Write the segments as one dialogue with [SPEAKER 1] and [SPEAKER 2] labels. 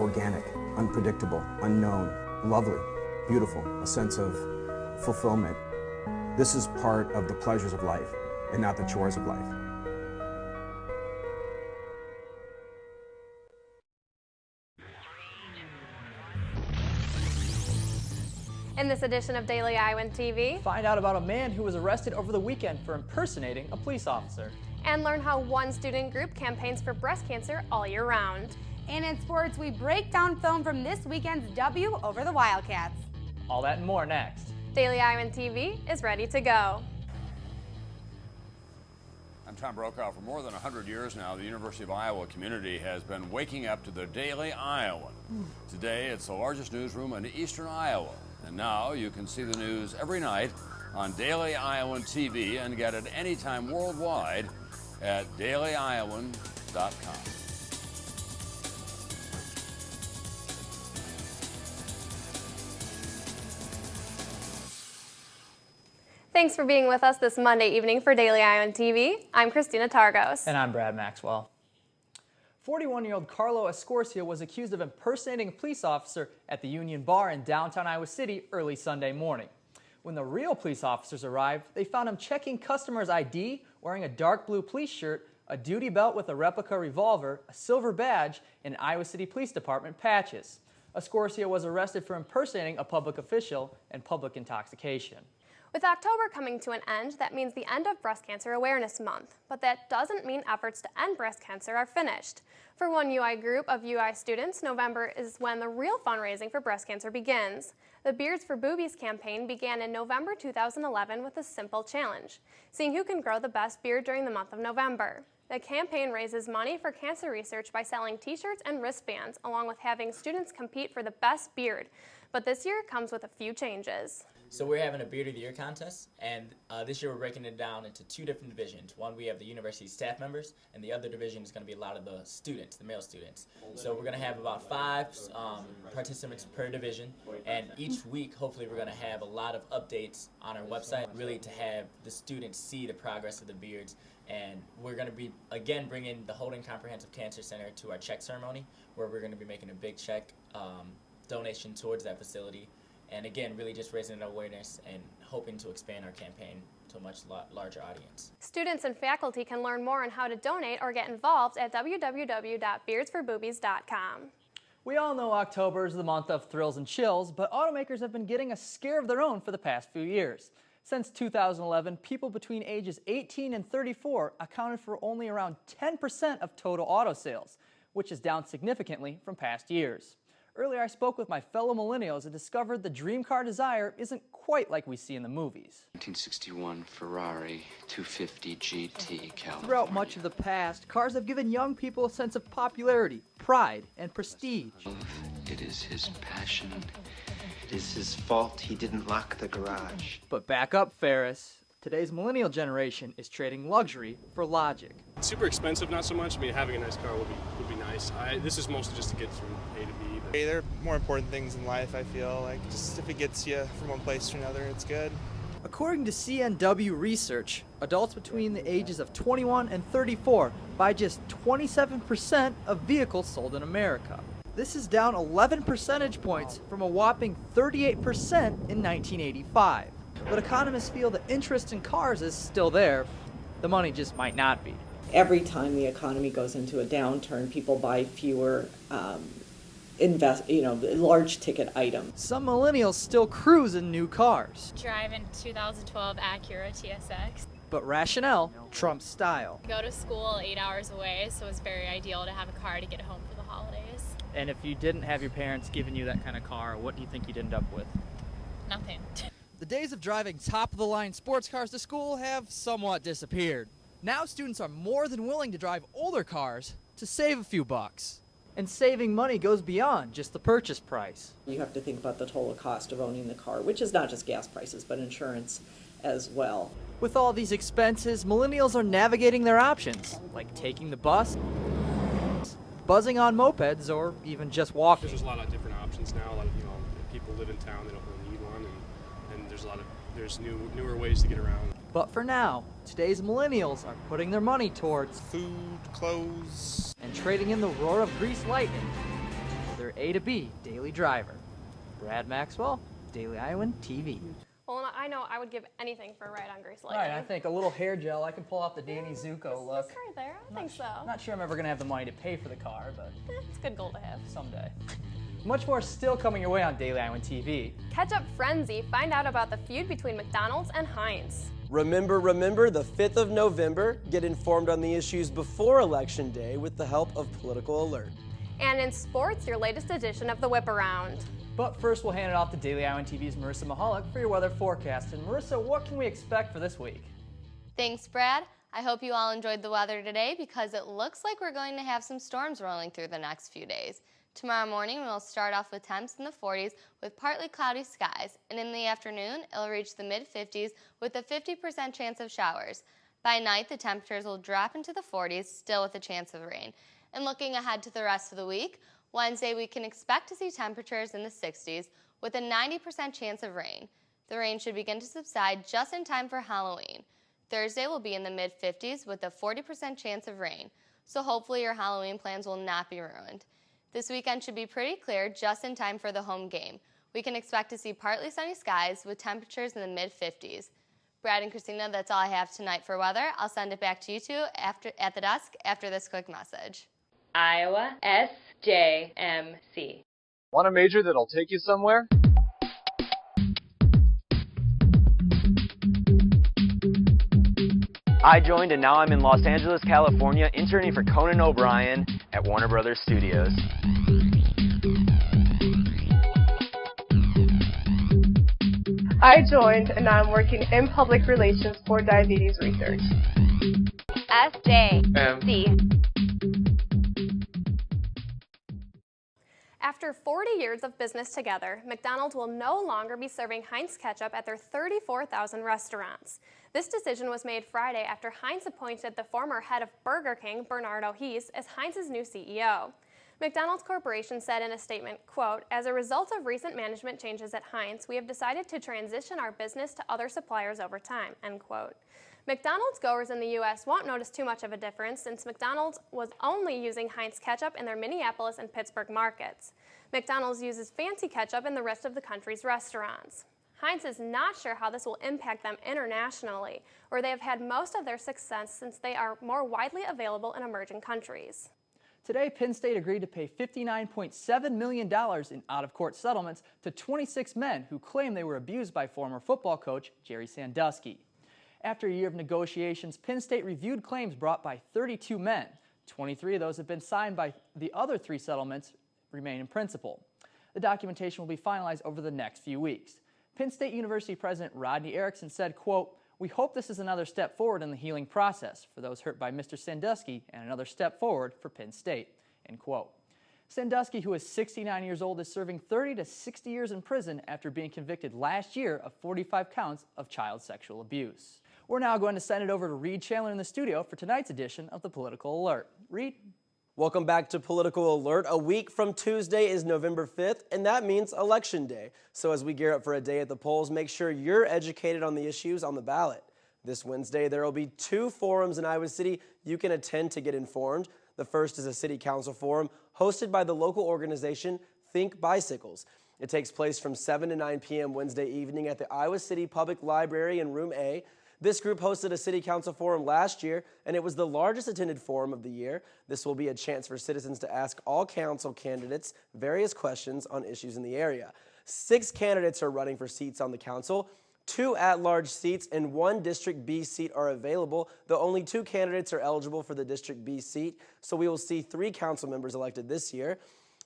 [SPEAKER 1] organic, unpredictable, unknown, lovely, beautiful, a sense of fulfillment. This is part of the pleasures of life and not the chores of life.
[SPEAKER 2] In this edition of Daily Iowan TV,
[SPEAKER 3] find out about a man who was arrested over the weekend for impersonating a police officer.
[SPEAKER 2] And learn how one student group campaigns for breast cancer all year round.
[SPEAKER 4] And in sports, we break down film from this weekend's W over the Wildcats.
[SPEAKER 3] All that and more next.
[SPEAKER 2] Daily Iowan TV is ready to go.
[SPEAKER 5] I'm Tom Brokaw. For more than 100 years now, the University of Iowa community has been waking up to the Daily Iowan. Today, it's the largest newsroom in eastern Iowa. And now you can see the news every night on Daily Iowan TV and get it anytime worldwide at dailyiowan.com.
[SPEAKER 2] Thanks for being with us this Monday evening for Daily Iowan TV. I'm Christina Targos.
[SPEAKER 3] And I'm Brad Maxwell. 41-year-old Carlo Escorcia was accused of impersonating a police officer at the Union Bar in downtown Iowa City early Sunday morning. When the real police officers arrived, they found him checking customers' ID, wearing a dark blue police shirt, a duty belt with a replica revolver, a silver badge, and Iowa City Police Department patches. Escorcia was arrested for impersonating a public official and public intoxication.
[SPEAKER 2] With October coming to an end, that means the end of Breast Cancer Awareness Month. But that doesn't mean efforts to end breast cancer are finished. For one UI group of UI students, November is when the real fundraising for breast cancer begins. The Beards for Boobies campaign began in November 2011 with a simple challenge, seeing who can grow the best beard during the month of November. The campaign raises money for cancer research by selling t-shirts and wristbands, along with having students compete for the best beard. But this year comes with a few changes.
[SPEAKER 6] So we're having a Beard of the Year contest, and this year we're breaking it down into two different divisions. One, we have the university staff members, and the other division is going to be a lot of the students, the male students. So we're going to have about 5 participants per division, and each week, hopefully, we're going to have a lot of updates on our website, really to have the students see the progress of the beards. And we're going to be, again, bringing the Holden Comprehensive Cancer Center to our check ceremony, where we're going to be making a big check donation towards that facility. And again, really just raising awareness and hoping to expand our campaign to a much larger audience.
[SPEAKER 2] Students and faculty can learn more on how to donate or get involved at www.beardsforboobies.com.
[SPEAKER 3] We all know October is the month of thrills and chills, but automakers have been getting a scare of their own for the past few years. Since 2011, people between ages 18 and 34 accounted for only around 10% of total auto sales, which is down significantly from past years. Earlier, I spoke with my fellow millennials and discovered the dream car desire isn't quite like we see in the movies.
[SPEAKER 7] 1961 Ferrari 250 GT California.
[SPEAKER 3] Throughout much of the past, cars have given young people a sense of popularity, pride, and prestige.
[SPEAKER 7] It is his passion.
[SPEAKER 8] It is his fault he didn't lock the garage.
[SPEAKER 3] But back up, Ferris. Today's millennial generation is trading luxury for logic.
[SPEAKER 9] Super expensive, not so much. I mean, having a nice car would be nice. This is mostly just to get from A to B.
[SPEAKER 10] Hey, there are more important things in life, I feel. Like, just if it gets you from one place to another, it's good.
[SPEAKER 3] According to CNW research, adults between the ages of 21 and 34 buy just 27% of vehicles sold in America. This is down 11 percentage points from a whopping 38% in 1985. But economists feel the interest in cars is still there. The money just might not be.
[SPEAKER 11] Every time the economy goes into a downturn, people buy fewer large ticket items.
[SPEAKER 3] Some millennials still cruise in new cars.
[SPEAKER 12] Drive in 2012 Acura TSX.
[SPEAKER 3] But rationale trumps style.
[SPEAKER 12] Go to school 8 hours away, so it's very ideal to have a car to get home for the holidays.
[SPEAKER 3] And if you didn't have your parents giving you that kind of car, what do you think you'd end up with?
[SPEAKER 12] Nothing.
[SPEAKER 3] The days of driving top-of-the-line sports cars to school have somewhat disappeared. Now students are more than willing to drive older cars to save a few bucks. And saving money goes beyond just the purchase price.
[SPEAKER 11] You have to think about the total cost of owning the car, which is not just gas prices, but insurance as well.
[SPEAKER 3] With all these expenses, millennials are navigating their options, like taking the bus, buzzing on mopeds, or even just walking.
[SPEAKER 9] There's a lot of different options now. A lot of people live in town, they don't really need one, and there's newer ways to get around.
[SPEAKER 3] But for now, today's millennials are putting their money towards
[SPEAKER 10] food, clothes,
[SPEAKER 3] and trading in the roar of grease lightning for Your A to B daily driver. Brad Maxwell, Daily Iowan TV.
[SPEAKER 2] Well, I know I would give anything for a ride on Grease Lightning.
[SPEAKER 3] Right, I think a little hair gel, I can pull off the Danny Zuko look.
[SPEAKER 2] It's right there, I think so.
[SPEAKER 3] Not sure I'm ever going to have the money to pay for the car, but
[SPEAKER 2] it's a good goal to have.
[SPEAKER 3] Someday. Much more still coming your way on Daily Iowan TV.
[SPEAKER 2] Ketchup Frenzy. Find out about the feud between McDonald's and Heinz.
[SPEAKER 13] Remember, the 5th of November. Get informed on the issues before Election Day with the help of Political Alert.
[SPEAKER 2] And in sports, your latest edition of the Whip Around.
[SPEAKER 3] But first, we'll hand it off to Daily Iowan TV's Marissa Mahalik for your weather forecast. And Marissa, what can we expect for this week?
[SPEAKER 14] Thanks, Brad. I hope you all enjoyed the weather today because it looks like we're going to have some storms rolling through the next few days. Tomorrow morning, we'll start off with temps in the 40s with partly cloudy skies, and in the afternoon, it'll reach the mid-50s with a 50% chance of showers. By night, the temperatures will drop into the 40s, still with a chance of rain. And looking ahead to the rest of the week, Wednesday, we can expect to see temperatures in the 60s with a 90% chance of rain. The rain should begin to subside just in time for Halloween. Thursday will be in the mid-50s with a 40% chance of rain, so hopefully your Halloween plans will not be ruined. This weekend should be pretty clear just in time for the home game. We can expect to see partly sunny skies with temperatures in the mid-50s. Brad and Christina, that's all I have tonight for weather. I'll send it back to you two at the desk after this quick message.
[SPEAKER 15] Iowa SJMC.
[SPEAKER 16] Want a major that'll take you somewhere? I joined and now I'm in Los Angeles, California, interning for Conan O'Brien at Warner Brothers Studios.
[SPEAKER 17] I joined and now I'm working in public relations for diabetes research.
[SPEAKER 15] SJMC.
[SPEAKER 2] After 40 years of business together, McDonald's will no longer be serving Heinz ketchup at their 34,000 restaurants. This decision was made Friday after Heinz appointed the former head of Burger King, Bernardo Hees, as Heinz's new CEO. McDonald's Corporation said in a statement, quote, "As a result of recent management changes at Heinz, we have decided to transition our business to other suppliers over time," end quote. McDonald's goers in the U.S. won't notice too much of a difference since McDonald's was only using Heinz ketchup in their Minneapolis and Pittsburgh markets. McDonald's uses fancy ketchup in the rest of the country's restaurants. Heinz is not sure how this will impact them internationally, where they have had most of their success since they are more widely available in emerging countries.
[SPEAKER 3] Today, Penn State agreed to pay $59.7 million in out-of-court settlements to 26 men who claim they were abused by former football coach Jerry Sandusky. After a year of negotiations, Penn State reviewed claims brought by 32 men. 23 of those have been signed, by the other 3 settlements remain in principle. The documentation will be finalized over the next few weeks. Penn State University President Rodney Erickson said, quote, "We hope this is another step forward in the healing process for those hurt by Mr. Sandusky and another step forward for Penn State," end quote. Sandusky, who is 69 years old, is serving 30 to 60 years in prison after being convicted last year of 45 counts of child sexual abuse. We're now going to send it over to Reed Chandler in the studio for tonight's edition of the Political Alert. Reed?
[SPEAKER 13] Welcome back to Political Alert. A week from Tuesday is November 5th, and that means Election Day. So as we gear up for a day at the polls, make sure you're educated on the issues on the ballot. This Wednesday, there will be 2 forums in Iowa City you can attend to get informed. The first is a city council forum hosted by the local organization Think Bicycles. It takes place from 7 to 9 p.m. Wednesday evening at the Iowa City Public Library in Room A. This group hosted a city council forum last year, and it was the largest attended forum of the year. This will be a chance for citizens to ask all council candidates various questions on issues in the area. 6 candidates are running for seats on the council. 2 at-large seats and 1 District B seat are available, though only 2 candidates are eligible for the District B seat, so we will see 3 council members elected this year.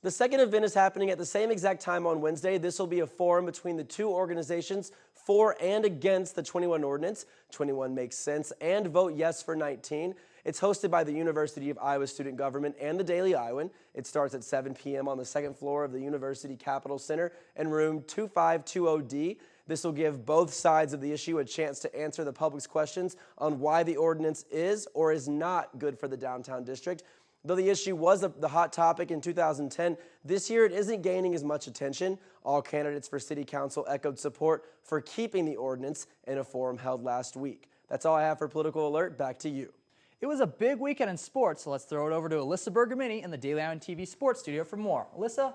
[SPEAKER 13] The second event is happening at the same exact time on Wednesday. This will be a forum between the 2 organizations for and against the 21 ordinance. 21 makes sense, and vote yes for 19. It's hosted by the University of Iowa Student Government and the Daily Iowan. It starts at 7 p.m. on the 2nd floor of the University Capitol Center in room 2520D. This will give both sides of the issue a chance to answer the public's questions on why the ordinance is or is not good for the downtown district. Though the issue was the hot topic in 2010, this year it isn't gaining as much attention. All candidates for city council echoed support for keeping the ordinance in a forum held last week. That's all I have for Political Alert. Back to you.
[SPEAKER 3] It was a big weekend in sports, so let's throw it over to Alyssa Bergamini in the Daily Iowan TV Sports Studio for more. Alyssa?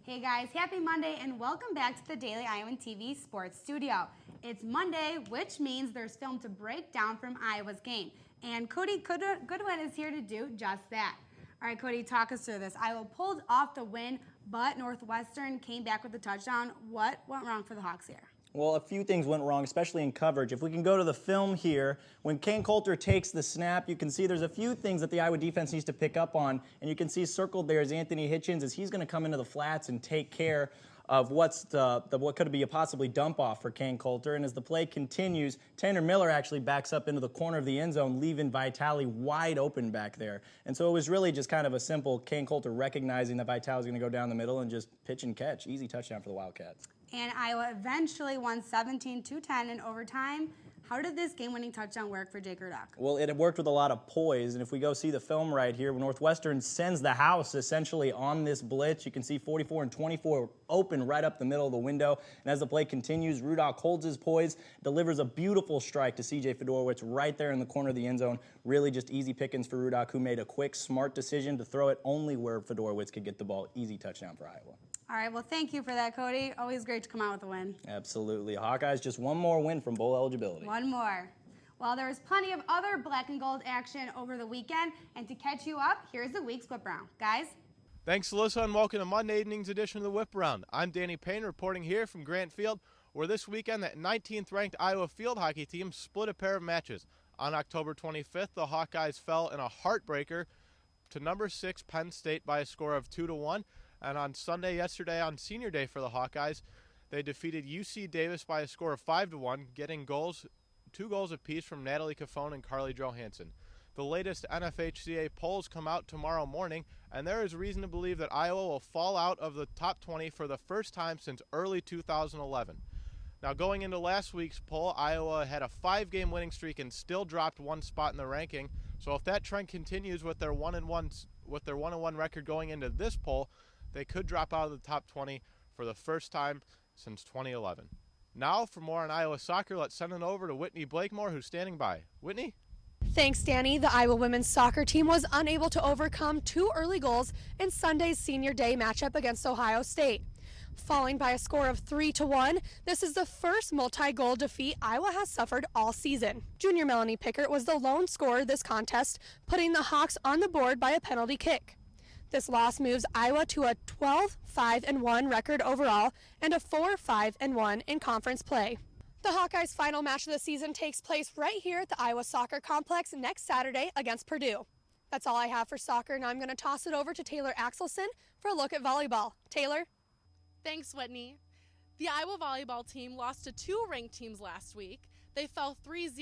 [SPEAKER 4] Hey guys, happy Monday and welcome back to the Daily Iowan TV Sports Studio. It's Monday, which means there's film to break down from Iowa's game. And Cody Goodwin is here to do just that. All right, Cody, talk us through this. Iowa pulled off the win, but Northwestern came back with a touchdown. What went wrong for the Hawks here?
[SPEAKER 18] Well, a few things went wrong, especially in coverage. If we can go to the film here, when Kane Coulter takes the snap, you can see there's a few things that the Iowa defense needs to pick up on, and you can see circled there is Anthony Hitchens as he's going to come into the flats and take care of what could be a possibly dump off for Kane Coulter. And as the play continues, Tanner Miller actually backs up into the corner of the end zone, leaving Vitale wide open back there. And so it was really just kind of a simple Kane Coulter recognizing that Vitale was going to go down the middle and just pitch and catch. Easy touchdown for the Wildcats.
[SPEAKER 4] And Iowa eventually won 17-10 in overtime. How did this game-winning touchdown work for Jake Rudock?
[SPEAKER 18] Well, it worked with a lot of poise, and if we go see the film right here, Northwestern sends the house essentially on this blitz. You can see 44 and 24 open right up the middle of the window, and as the play continues, Rudock holds his poise, delivers a beautiful strike to C.J. Fedorowicz right there in the corner of the end zone. Really just easy pickings for Rudock, who made a quick, smart decision to throw it only where Fedorowicz could get the ball. Easy touchdown for Iowa.
[SPEAKER 4] All right, well, thank you for that, Cody. Always great to come out with a win.
[SPEAKER 18] Absolutely. Hawkeyes just one more win from bowl eligibility.
[SPEAKER 4] One more. Well, there was plenty of other black and gold action over the weekend, and to catch you up, here's the week's whip round. Guys?
[SPEAKER 10] Thanks, Alyssa, and welcome to Monday evening's edition of the Whip Round. I'm Danny Payne reporting here from Grant Field, where this weekend that 19th-ranked Iowa field hockey team split a pair of matches. On October 25th, the Hawkeyes fell in a heartbreaker to number 6 Penn State by a score of 2-1. And on Sunday, yesterday, on Senior Day for the Hawkeyes, they defeated UC Davis by a score of 5-1, getting two goals apiece from Natalie Cafone and Carly Johansson. The latest NFHCA polls come out tomorrow morning, and there is reason to believe that Iowa will fall out of the top 20 for the first time since early 2011. Now, going into last week's poll, Iowa had a 5-game winning streak and still dropped one spot in the ranking. So if that trend continues with their 1-1 record going into this poll, they could drop out of the top 20 for the first time since 2011. Now, for more on Iowa soccer, let's send it over to Whitney Blakemore, who's standing by. Whitney?
[SPEAKER 19] Thanks, Danny. The Iowa women's soccer team was unable to overcome 2 early goals in Sunday's Senior Day matchup against Ohio State. Falling by a score of 3-1, this is the first multi-goal defeat Iowa has suffered all season. Junior Melanie Pickert was the lone scorer this contest, putting the Hawks on the board by a penalty kick. This loss moves Iowa to a 12-5-1 record overall and a 4-5-1 in conference play. The Hawkeyes' final match of the season takes place right here at the Iowa Soccer Complex next Saturday against Purdue. That's all I have for soccer. Now I'm going to toss it over to Taylor Axelson for a look at volleyball. Taylor?
[SPEAKER 20] Thanks, Whitney. The Iowa volleyball team lost to 2 ranked teams last week. They fell 3-0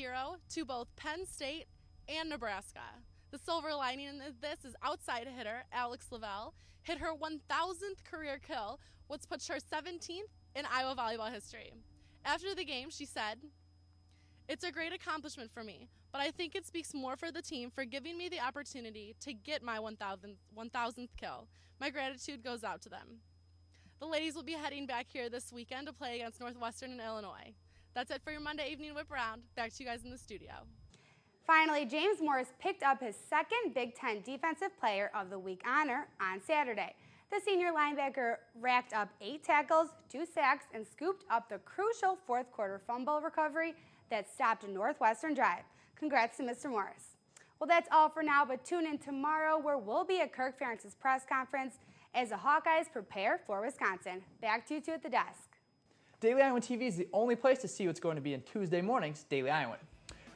[SPEAKER 20] to both Penn State and Nebraska. The silver lining in this is outside hitter Alex Lavelle hit her 1,000th career kill, which puts her 17th in Iowa volleyball history. After the game, she said, "It's a great accomplishment for me, but I think it speaks more for the team for giving me the opportunity to get my 1,000th kill. My gratitude goes out to them." The ladies will be heading back here this weekend to play against Northwestern in Illinois. That's it for your Monday evening whip around. Back to you guys in the studio.
[SPEAKER 4] Finally, James Morris picked up his second Big Ten Defensive Player of the Week honor on Saturday. The senior linebacker racked up 8 tackles, 2 sacks, and scooped up the crucial fourth-quarter fumble recovery that stopped a Northwestern drive. Congrats to Mr. Morris. Well, that's all for now, but tune in tomorrow where we'll be at Kirk Ferentz's press conference as the Hawkeyes prepare for Wisconsin. Back to you two at the desk.
[SPEAKER 3] Daily Iowan TV is the only place to see what's going to be in Tuesday morning's Daily Iowan.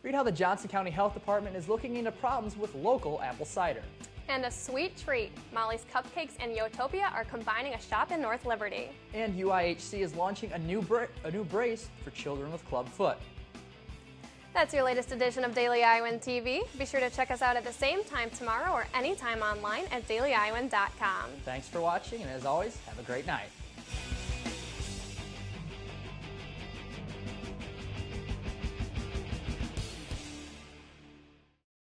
[SPEAKER 3] Read how the Johnson County Health Department is looking into problems with local apple cider.
[SPEAKER 2] And a sweet treat. Molly's Cupcakes and Yotopia are combining a shop in North Liberty.
[SPEAKER 3] And UIHC is launching a new brace for children with club foot.
[SPEAKER 2] That's your latest edition of Daily Iowan TV. Be sure to check us out at the same time tomorrow or anytime online at dailyiowan.com.
[SPEAKER 3] Thanks for watching, and as always, have a great night.